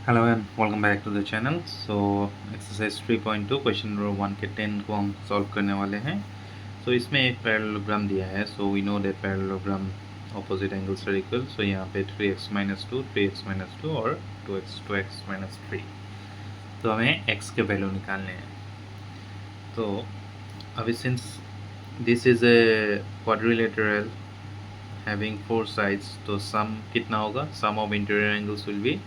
Hello and welcome back to the channel. So exercise 3.2 question number 1 के 10 को हम solve करने वाले हैं। सो इसमें एक पैरेललोग्राम दिया है। So we know that parallelogram opposite angles are equal. So यहाँ पे 3x-2 3x-2 और 2x-3। तो हमें x के वैल्यू निकालने हैं। तो अभी since this is a quadrilateral having 4 sides, तो सम कितना होगा? Sum of interior angles will be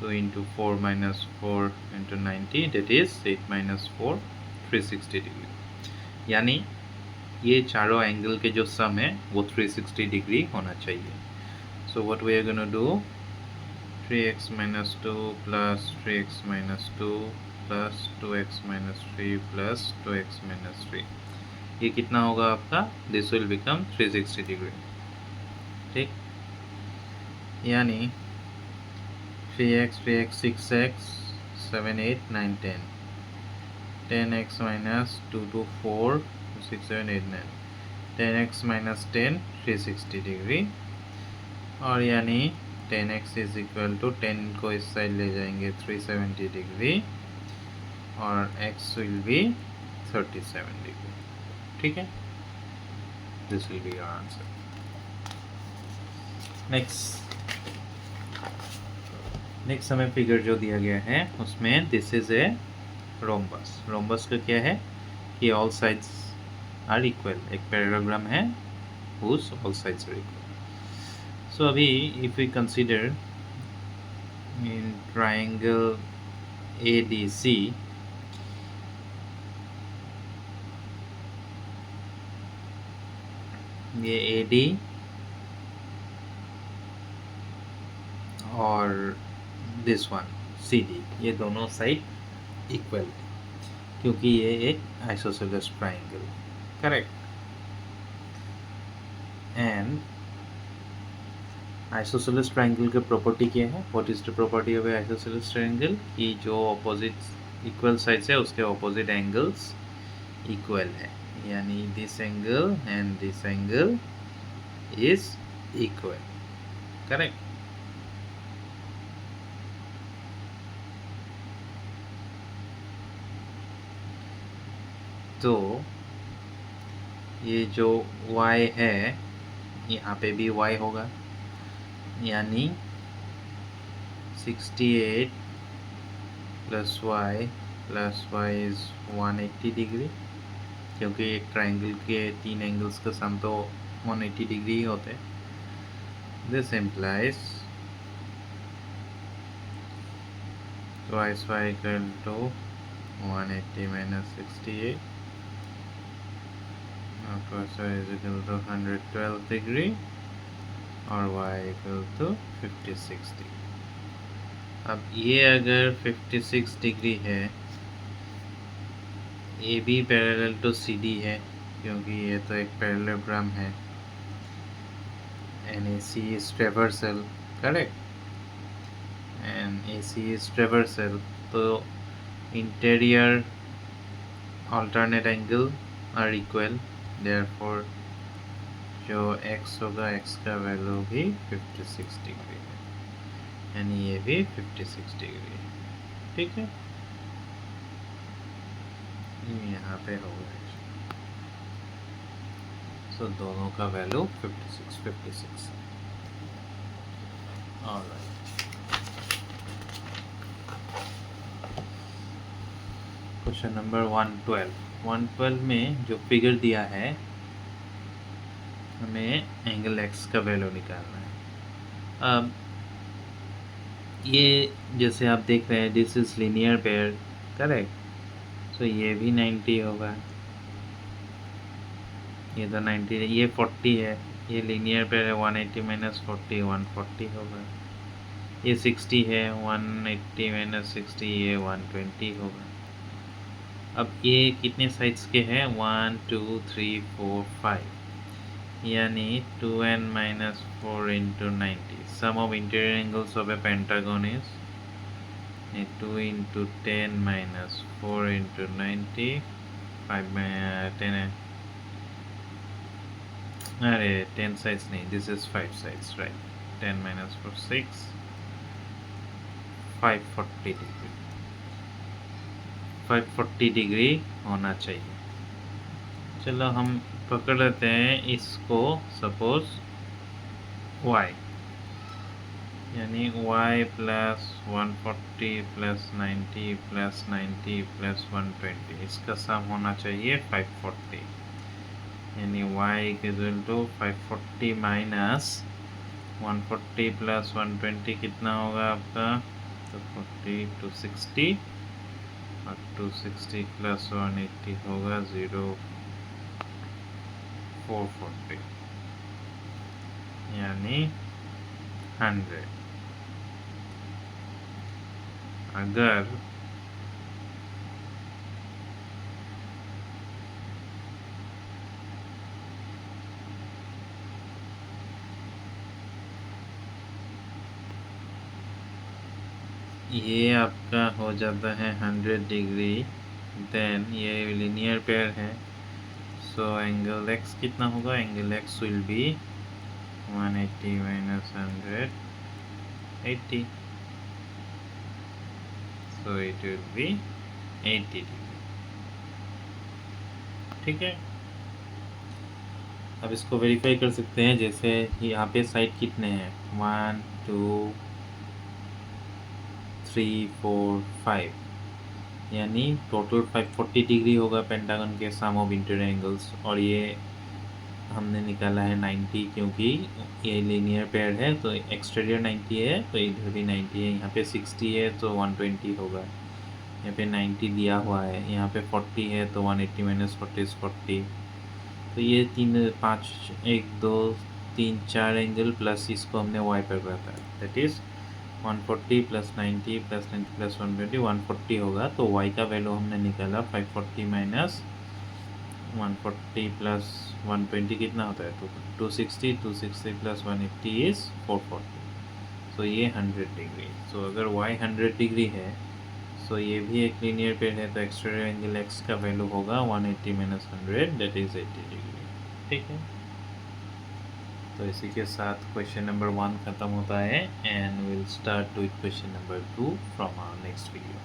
2 into 4 minus 4 into 90, that is 8 minus 4 360 degree. यानी ये चारों एंगल के जो सम है वो 360 डिग्री होना चाहिए। So what we are gonna do, 3x minus 2 plus 3x minus 2 plus 2x minus 3 plus 2x minus 3, ये कितना होगा आपका? This will become 360 degree. ठीक, यानी 3x 6x 7 8 9 10, 10x minus 2 to 4 6 7 8 9, 10x minus 10 360 degree. और यानी 10x इज इक्वल टू 10 को इस साइड ले जाएंगे 370 डिग्री और x विल बी 37 डिग्री। ठीक है, this will be your answer. Next हमें फिगर जो दिया गया है उसमें this is a rhombus. Rhombus का क्या है कि ऑल साइड्स आर इक्वल, एक पैरेललोग्राम है whose all sides are equal। So अभी if we consider in triangle ADC, ये AD और दिस वन CD, ये दोनों साइड इक्वल क्योंकि ये एक isosceles triangle, correct. And isosceles triangle के प्रॉपर्टी क्या है? What is the property of isosceles triangle? कि जो ऑपोजिट इक्वल साइड्स है उसके ऑपोजिट एंगल्स इक्वल है, यानी this angle and this angle is equal, correct. तो ये जो y है यहाँ पे भी y होगा, यानी 68 plus y plus y is 180 degree, क्योंकि एक ट्राइंगल के 3 एंगल्स का सम तो 180 डिग्री ही होते हैं। This implies twice y equal to 180 minus 68 और twice y is equal to 112 degree और y equal to 56 डिग्री। अब ये अगर 56 डिग्री है, A B parallel to C D है क्योंकि ये तो एक पैरेललोग्राम है, and A C is transversal, correct, and A C is transversal, तो interior alternate angle are equal, therefore जो x होगा x का वैल्यू भी 56 डिग्री है, यानी ये भी 56 डिग्री है। ठीक है, यहाँ पे होगा, सो दोनों का वैल्यू 56 ऑलराइट। क्वेश्चन नंबर 112 में जो फिगर दिया है हमें एंगल x का वैल्यू निकालना है। अब ये जैसे आप देख रहे हैं this is linear pair, correct, so ये भी 90 होगा, ये तो 90, ये 40 है, ये लीनियर पेयर है, 180 माइनस 40 140 होगा, ये 60 है, 180 माइनस 60 ये 120 होगा। अब ये कितने साइड्स के हैं? 1 2 3 4 5, यानी 2n minus 4 into 90. Sum of interior angles of a pentagon is 2 into 10 minus 4 into 90, 5 10 है, अरे 10 sides नहीं, this is 5 sides, right? 10 minus 4 6, 540 degree, 540 degree होना चाहिए। चलो हम पकड़ लेते हैं इसको, सपोज y, यानी y plus 140 plus 90 plus 90 plus 120, इसका सम होना चाहिए 540, यानी y equal to 540 minus 140 plus 120 कितना होगा आपका, तो 40 260, और 260 प्लस 180 होगा 440, यानी 100। अगर ये आपका हो जाता है 100 डिग्री, देन ये लीनियर पेयर है, सो एंगल x कितना होगा, angle x will be 180 minus 180, so it will be 80 degree. ठीक है, अब इसको वेरीफाई कर सकते हैं, जैसे यहाँ पे साइड कितने हैं, 1 2 3 4 5, यानी टोटल 540 डिग्री होगा पेंटागन के सम ऑफ इंटीरियर एंगल्स, और ये हमने निकाला है 90, क्योंकि ये लीनियर पेयर है तो एक्सटीरियर 90 है तो इधर भी 90 है, यहाँ पे 60 है तो 120 होगा, यहाँ पे 90 दिया हुआ है, यहाँ पे 40 है तो 180 माइनस 40 इज 40, तो ये 1 2 3 4 एंगल प्लस इसको हमने y पर रखा है, that is 140 plus 90 plus 90 plus 120 140 होगा, तो y का वैल्यू हमने निकाला 540 माइनस 140 प्लस 120 कितना होता है, 260, 260 प्लस 180 इज़ 440, सो ये 100 डिग्री। सो अगर y 100 डिग्री है, सो ये भी एक लीनियर पेयर है, तो एक्सटीरियर एंगल x का वैल्यू होगा 180 माइनस 100, दैट इज़ 80 डिग्री। ठीक है, तो इसी के साथ क्वेश्चन नंबर 1 ख़त्म होता है, and will start with question number 2 from our next video.